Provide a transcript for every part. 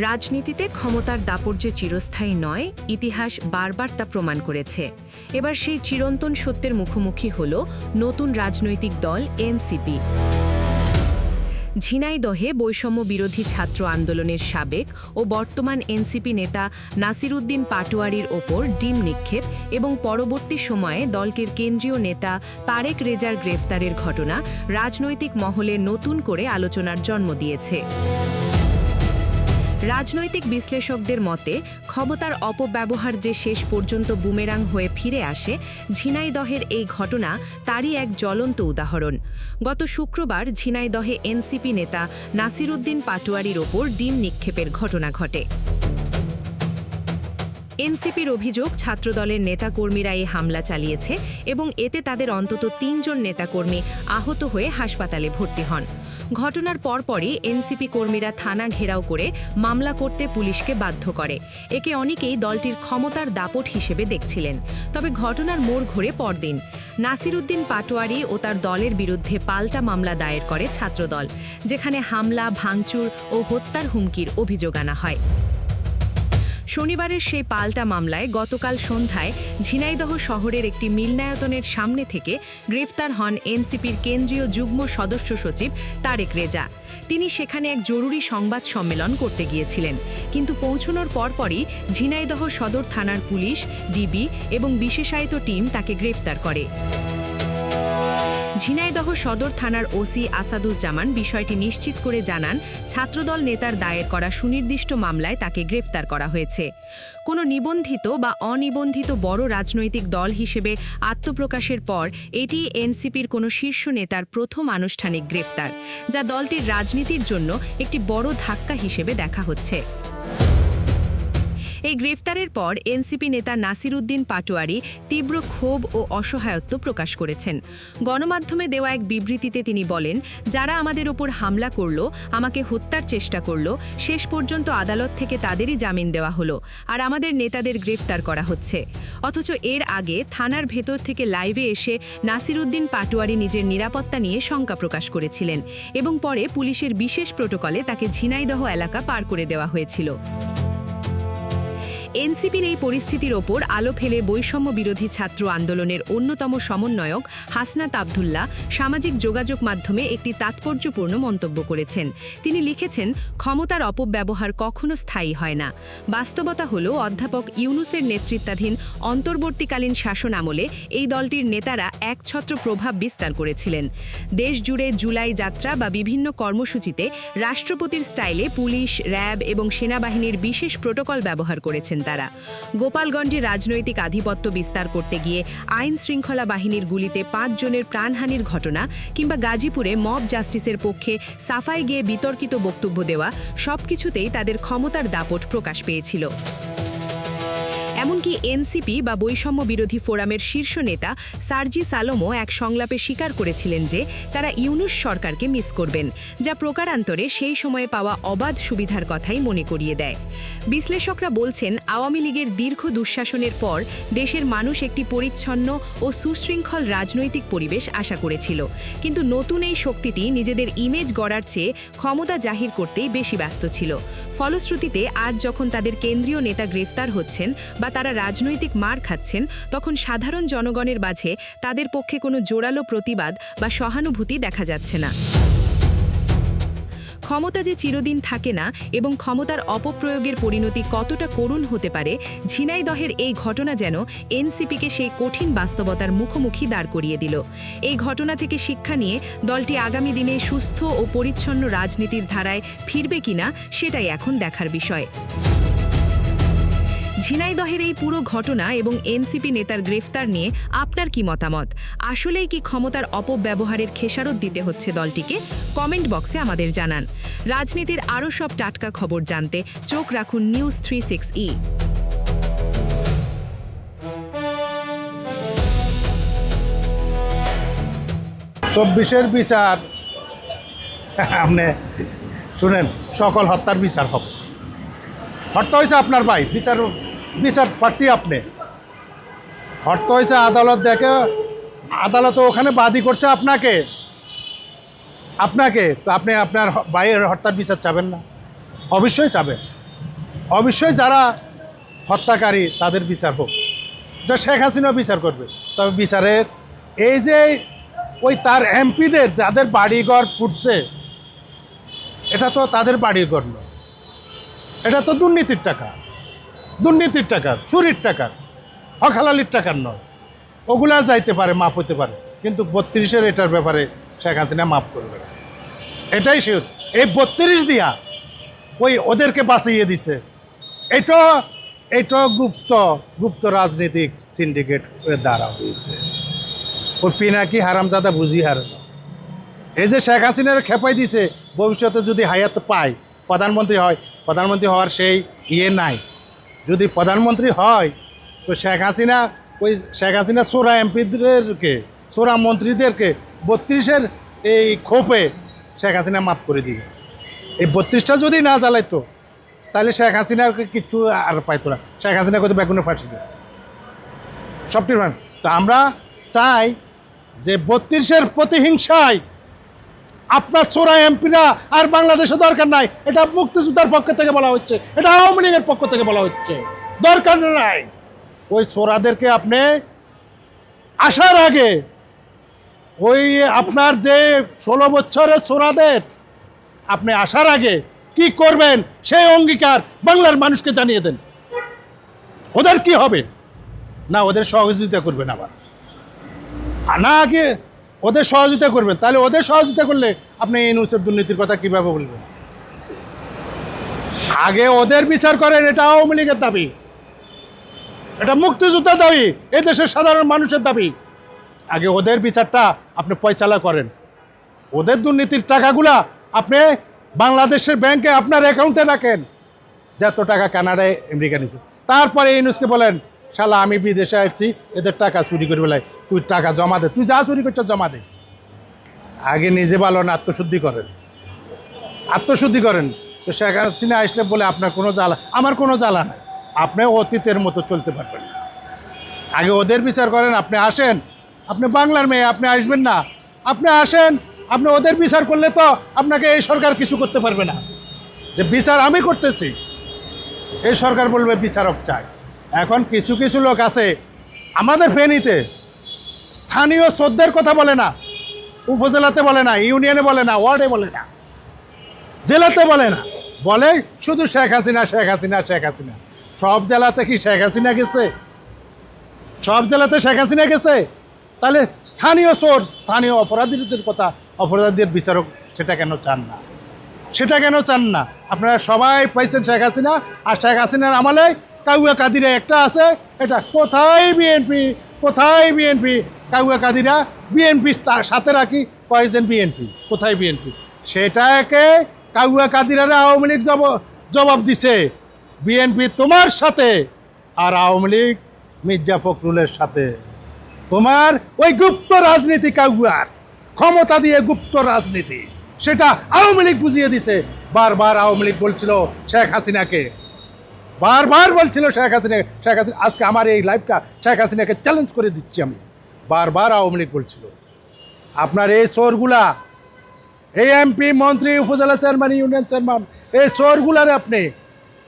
রাজনীতিতে ক্ষমতার দাপট যে চিরস্থায়ী নয়, ইতিহাস বারবার তা প্রমাণ করেছে। এবার সেই চিরন্তন সত্যের মুখোমুখি হল নতুন রাজনৈতিক দল এনসিপি। ঝিনাইদহে বৈষম্য বিরোধী ছাত্র আন্দোলনের সাবেক ও বর্তমান এনসিপি নেতা নাসিরউদ্দিন পাটোয়ারির ওপর ডিম নিক্ষেপ এবং পরবর্তী সময়ে দলটির কেন্দ্রীয় নেতা তারেক রেজার গ্রেফতারের ঘটনা রাজনৈতিক মহলে নতুন করে আলোচনার জন্ম দিয়েছে। রাজনৈতিক বিশ্লেষকদের মতে ক্ষমতার অপব্যবহার যে শেষ পর্যন্ত বুমেরাং হয়ে ফিরে আসে, ঝিনাইদহের এই ঘটনা তারই এক জ্বলন্ত উদাহরণ। গত শুক্রবার ঝিনাইদহে এনসিপি নেতা নাসিরউদ্দিন পাটোয়ারির ওপর ডিম নিক্ষেপের ঘটনা ঘটে। এনসিপির অভিযোগ, ছাত্রদলের নেতাকর্মীরা এই হামলা চালিয়েছে এবং এতে তাদের অন্তত ৩ জন নেতাকর্মী আহত হয়ে হাসপাতালে ভর্তি হন। ঘটনার পরপরই এনসিপি কর্মীরা থানা ঘেরাও করে মামলা করতে পুলিশকে বাধ্য করে। একে অনেকেই দলটির ক্ষমতার দাপট হিসেবে দেখছিলেন। তবে ঘটনার মোড় ঘুরে পরদিন নাসিরউদ্দিন পাটোয়ারি ও তার দলের বিরুদ্ধে পাল্টা মামলা দায়ের করে ছাত্রদল, যেখানে হামলা, ভাঙচুর ও হত্যার হুমকির অভিযোগ আনা হয়। শনিবারের সেই পাল্টা মামলায় গতকাল সন্ধ্যায় ঝিনাইদহ শহরের একটি মিলনায়তনের সামনে থেকে গ্রেফতার হন এনসিপির কেন্দ্রীয় যুগ্ম সদস্য সচিব তারেক রেজা। তিনি সেখানে এক জরুরি সংবাদ সম্মেলন করতে গিয়েছিলেন, কিন্তু পৌঁছানোর পরপরই ঝিনাইদহ সদর থানার পুলিশ, ডিবি এবং বিশেষায়িত টিম তাকে গ্রেফতার করে। ঝিনাইদহ সদর থানার ওসি আসাদুজ্জামান বিষয়টি নিশ্চিত করে জানান, ছাত্রদল নেতার দায়ের করা সুনির্দিষ্ট মামলায় তাকে গ্রেফতার করা হয়েছে। কোনো নিবন্ধিত বা অনিবন্ধিত বড় রাজনৈতিক দল হিসেবে আত্মপ্রকাশের পর এটি এনসিপির কোনো শীর্ষ নেতার প্রথম আনুষ্ঠানিক গ্রেফতার, যা দলটির রাজনীতির জন্য একটি বড় ধাক্কা হিসেবে দেখা হচ্ছে। এই গ্রেফতারের পর এনসিপি নেতা নাসিরউদ্দিন পাটোয়ারি তীব্র ক্ষোভ ও অসহায়ত্ব প্রকাশ করেছেন। গণমাধ্যমে দেওয়া এক বিবৃতিতে তিনি বলেন, যারা আমাদের ওপর হামলা করল, আমাকে হত্যার চেষ্টা করল, শেষ পর্যন্ত আদালত থেকে তাদেরই জামিন দেওয়া হলো, আর আমাদের নেতাদের গ্রেফতার করা হচ্ছে। অথচ এর আগে থানার ভেতর থেকে লাইভে এসে নাসিরউদ্দিন পাটোয়ারি নিজের নিরাপত্তা নিয়ে শঙ্কা প্রকাশ করেছিলেন এবং পরে পুলিশের বিশেষ প্রোটোকলে তাকে ঝিনাইদহ এলাকা পার করে দেওয়া হয়েছিল। এনসিপির এই পরিস্থিতির ওপর আলো ফেলে বৈষম্য বিরোধী ছাত্র আন্দোলনের অন্যতম সমন্বয়ক হাসনাত আবদুল্লাহ সামাজিক যোগাযোগ মাধ্যমে একটি তাৎপর্যপূর্ণ মন্তব্য করেছেন। তিনি লিখেছেন, ক্ষমতার অপব্যবহার কখনো স্থায়ী হয় না। বাস্তবতা হল, অধ্যাপক ইউনূসের নেতৃত্বাধীন অন্তর্বর্তীকালীন শাসন আমলে এই দলটির নেতারা একছত্র প্রভাব বিস্তার করেছিলেন। দেশ জুড়ে জুলাই যাত্রা বা বিভিন্ন কর্মসূচিতে রাষ্ট্রপতির স্টাইলে পুলিশ, র্যাব এবং সেনাবাহিনীর বিশেষ প্রোটোকল ব্যবহার করেছেন তারা। গোপালগঞ্জে রাজনৈতিক আধিপত্য বিস্তার করতে গিয়ে আইন শৃঙ্খলা বাহিনীর গুলিতে 5 জনের প্রাণহানির ঘটনা কিংবা গাজীপুরে মব জাস্টিসের পক্ষে সাফাই গিয়ে বিতর্কিত বক্তব্য দেওয়া, সবকিছুতেই তাদের ক্ষমতার দাপট প্রকাশ পেয়েছিল। এমনকি এনসিপি বা বৈষম্য বিরোধী ফোরামের শীর্ষ নেতা সার্জি সালোমও এক সংলাপে স্বীকার করেছিলেন যে তারা ইউনূস সরকারকে মিস করবেন, যা প্রকারান্তরে সেই সময়ে পাওয়া অবাধ সুবিধার কথাই মনে করিয়ে দেয়। বিশ্লেষকরা বলছেন, আওয়ামী লীগের দীর্ঘ দুঃশাসনের পর দেশের মানুষ একটি পরিচ্ছন্ন ও সুশৃঙ্খল রাজনৈতিক পরিবেশ আশা করেছিল, কিন্তু নতুন এই শক্তিটি নিজেদের ইমেজ গড়ার চেয়ে ক্ষমতা জাহির করতেই বেশি ব্যস্ত ছিল। ফলশ্রুতিতে আজ যখন তাদের কেন্দ্রীয় নেতা গ্রেফতার হচ্ছেন বা তারা রাজনৈতিক মার খাচ্ছেন, তখন সাধারণ জনগণের মাঝে তাদের পক্ষে কোনো জোরালো প্রতিবাদ বা সহানুভূতি দেখা যাচ্ছে না। ক্ষমতা যে চিরদিন থাকে না এবং ক্ষমতার অপপ্রয়োগের পরিণতি কতটা করুণ হতে পারে, ঝিনাইদহের এই ঘটনা যেন এনসিপিকে সেই কঠিন বাস্তবতার মুখোমুখি দাঁড় করিয়ে দিল। এই ঘটনা থেকে শিক্ষা নিয়ে দলটি আগামী দিনে সুস্থ ও পরিচ্ছন্ন রাজনীতির ধারায় ফিরবে কিনা, সেটাই এখন দেখার বিষয়। ঝিনাইদহের এই পুরো ঘটনা এবং এনসিপি নেতার গ্রেফতার নিয়ে আপনার কি মতামত? আসলেই কি ক্ষমতার অপব্যবহারের খেসারত দিতে হচ্ছে দলটিকে? কমেন্ট বক্সে আমাদের জানান। রাজনীতির আরও সব টাটকা খবর জানতে চোখ রাখুন নিউজ 36E। 24-এর বিচার আপনি শুনেন, সকল হত্যার বিচার হবে। হত্যা হয়েছে আপনার ভাই, বিচার প্রার্থী আপনি। হত্যা হয়েছে আদালত দেখে, আদালত ওখানে বাদী করছে আপনাকে তো আপনি আপনার ভাইয়ের হত্যার বিচার চাবেন না? অবশ্যই চাবেন। অবশ্যই যারা হত্যাকারী তাদের বিচার হোক, এটা শেখ হাসিনাও বিচার করবে। তবে বিচারের এই যে ওই তার এমপিদের যাদের বাড়িঘর ফুটছে, এটা তো তাদের বাড়িঘর নয়, এটা তো দুর্নীতির টাকা, চুরির টাকা, হকালালির টাকার নয়। ওগুলা যাইতে পারে, মাপ হতে পারে, কিন্তু 32-এর এটার ব্যাপারে শেখ হাসিনা মাপ করবে না, এটাই শিওর। এই 32 দিয়া ওই ওদেরকে বাঁচিয়ে দিছে। এটা গুপ্ত রাজনৈতিক সিন্ডিকেট দ্বারা হয়েছে। ওই পিনাকি হারামজাদা বুঝি হার এই যে শেখ হাসিনার খেপাই দিছে, ভবিষ্যতে যদি হায়াত পায়, প্রধানমন্ত্রী হওয়ার সেই নাই। যদি প্রধানমন্ত্রী হয় তো শেখ হাসিনা চোরা এমপিদেরকে, চোরা মন্ত্রীদেরকে 32-এর এই ক্ষোভে শেখ হাসিনা মাফ করে দিবে। এই 32টা যদি না জ্বালাইতো তাহলে শেখ হাসিনার কিচ্ছু আর পাইতো না। শেখ হাসিনা কত বেগুনে ফাঁসি দেয় সবটি। তো আমরা চাই যে 32-এর প্রতিহিংসায় আপনার চোরা এমপিরা আর বাংলাদেশে দরকার নাই। এটা মুক্তিযোদ্ধার পক্ষ থেকে বলা হচ্ছে, এটা আওয়ামী লীগের পক্ষ থেকে বলা হচ্ছে, দরকার নাই। ওই চোরাদেরকে আপনি আসার আগে, ওই আপনার যে 16 বছরের চোরাদের আপনি আসার আগে কি করবেন সেই অঙ্গীকার বাংলার মানুষকে জানিয়ে দেন। ওদের কি হবে না, ওদের সহযোগিতা করবেন, আবার না আগে ওদের সহযোগিতা করবেন, তাহলে ওদের সহযোগিতা করলে আপনি ইউনূসের দুর্নীতির কথা কিভাবে বলবেন? আগে ওদের বিচার করেন, এটা আওয়ামী লীগের দাবি, এটা মুক্তিযোদ্ধার দাবি, এই দেশের সাধারণ মানুষের দাবি। আগে ওদের বিচারটা আপনি পয়সালা করেন। ওদের দুর্নীতির টাকাগুলা আপনি বাংলাদেশের ব্যাংকে আপনার অ্যাকাউন্টে রাখেন, যত টাকা কানাডায় আমেরিকা নিচ্ছে। তারপরে ইউনূসকে বলেন, শালা আমি বিদেশে আসছি, এদের টাকা চুরি করে বেলায়, তুই টাকা জমা দে, তুই যা চুরি করছ জমা দে। আগে নিজে ভালো না, আত্মশুদ্ধি করেন। তো শেখ হাসিনা আসলে বলে আপনার কোনো জ্বালা, আমার কোনো জ্বালা নাই, আপনি অতীতের মতো চলতে পারবেন না। আগে ওদের বিচার করেন। আপনি আসেন, আপনি বাংলার মেয়ে, আপনি আসবেন না, আপনি আসেন। আপনি ওদের বিচার করলে তো আপনাকে এই সরকার কিছু করতে পারবে না। যে বিচার আমি করতেছি, এই সরকার বলবে বিচারক চাই। এখন কিছু লোক আছে আমাদের ফেনীতে, স্থানীয় শ্রদ্ধের কথা বলে না, উপজেলাতে বলে না, ইউনিয়নে বলে না, ওয়ার্ডে বলে না, জেলাতে বলে না, বলে শুধু শেখ হাসিনা। সব জেলাতে কি শেখ হাসিনা গেছে? সব জেলাতে শেখ হাসিনা গেছে? তাহলে স্থানীয় অপরাধীদের বিচারক সেটা কেন চান না? আপনারা সবাই পাইছেন শেখ হাসিনা, আর শেখ হাসিনার আমলে কাউয়া কাদিরা একটা আছে, এটা কোথায় বিএনপি কাউয়া কাদিরা, বিএনপি সাথে রাখি কয়েকজন বিএনপি, কোথায় বিএনপি? সেটাকে কাউয়া কাদিরারা আওয়ামী লীগ জবাব দিছে, বিএনপি তোমার সাথে আর আওয়ামী লীগ মির্জা ফখরুলের সাথে। তোমার ওই গুপ্ত রাজনীতি, কাউয়ার ক্ষমতা দিয়ে গুপ্ত রাজনীতি, সেটা আওয়ামী লীগ বুঝিয়ে দিছে। বারবার আওয়ামী লীগ বলছিল শেখ হাসিনাকে, আজকে আমার এই লাইভটা শেখ হাসিনাকে চ্যালেঞ্জ করে দিচ্ছি আমি। বারবার আওয়ামী লীগ বলছিল আপনার এই চোরগুলা, এই এমপি, মন্ত্রী, উপজেলা চেয়ারম্যান, ইউনিয়ন চেয়ারম্যান, এই চোরগুলারে আপনি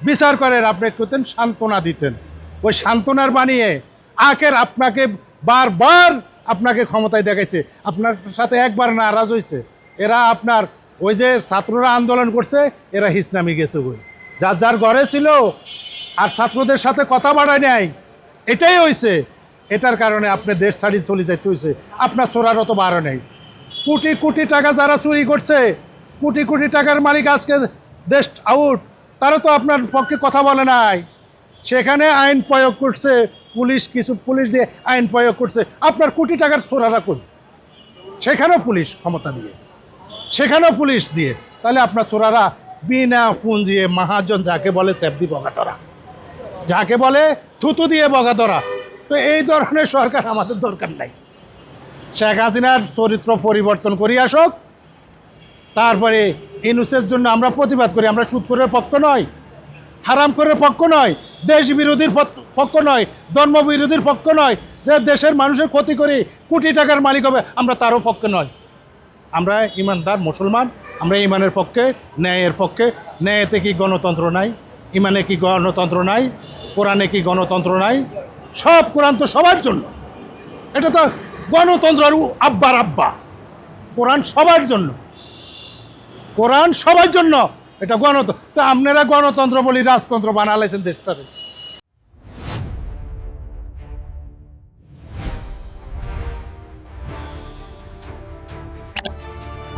বিচার করেন। আপনি করতেন সান্ত্বনা দিতেন, ওই সান্ত্বনার বানিয়ে আপনাকে বারবার আপনাকে ক্ষমতায় দেখাইছে। আপনার সাথে একবার নারাজ হয়েছে এরা, আপনার ওই যে ছাত্ররা আন্দোলন করছে, এরা হিসনামি গেছে, ওই যার ঘরে ছিল আর ছাত্রদের সাথে কথা বাড়ায় নাই, এটাই হয়েছে। এটার কারণে আপনি দেশ ছাড়ি চলে যাইতে হয়েছে। আপনার চোরার অত বারো নেই। কোটি টাকা যারা চুরি করছে, কোটি টাকার মালিক আজকে দেশ আউট, তারা তো আপনার পক্ষে কথা বলে নাই। সেখানে আইন প্রয়োগ করছে পুলিশ দিয়ে আইন প্রয়োগ করছে। আপনার কোটি টাকার চোরারা করি, সেখানেও পুলিশ ক্ষমতা দিয়ে, সেখানেও পুলিশ দিয়ে। তাহলে আপনার চোরারা বিনা পুঁজিয়ে মহাজন, যাকে বলে চ্যাপদি বগাটরা, যাকে বলে থুতু দিয়ে বগাটরা। তো এই ধরনের সরকার আমাদের দরকার নাই। শেখ হাসিনার চরিত্র পরিবর্তন করি আসুক, তারপরে ইউনূসের জন্য আমরা প্রতিবাদ করি। আমরা সুদখোরের পক্ষ নয়, হারামখোরের পক্ষ নয়, দেশ বিরোধীর পক্ষ নয়, ধর্ম বিরোধীর পক্ষ নয়, যে দেশের মানুষের ক্ষতি করে কোটি টাকার মালিক হবে, আমরা তারও পক্ষে নয়। আমরা ইমানদার মুসলমান, আমরা ইমানের পক্ষে, ন্যায়ের পক্ষে। ন্যায়তে কি গণতন্ত্র নাই? ইমানে কি গণতন্ত্র নাই? কোরআনে কি গণতন্ত্র নাই? সব কোরআন তো সবার জন্য। এটা তো গণতন্ত্র আর আব্বার আব্বা। কোরআন সবার জন্য, কোরআন সবার জন্য। এটা গণতন্ত্র। তা আপনারা গণতন্ত্র বলি রাজতন্ত্র বানালাইছেন দেশটারে।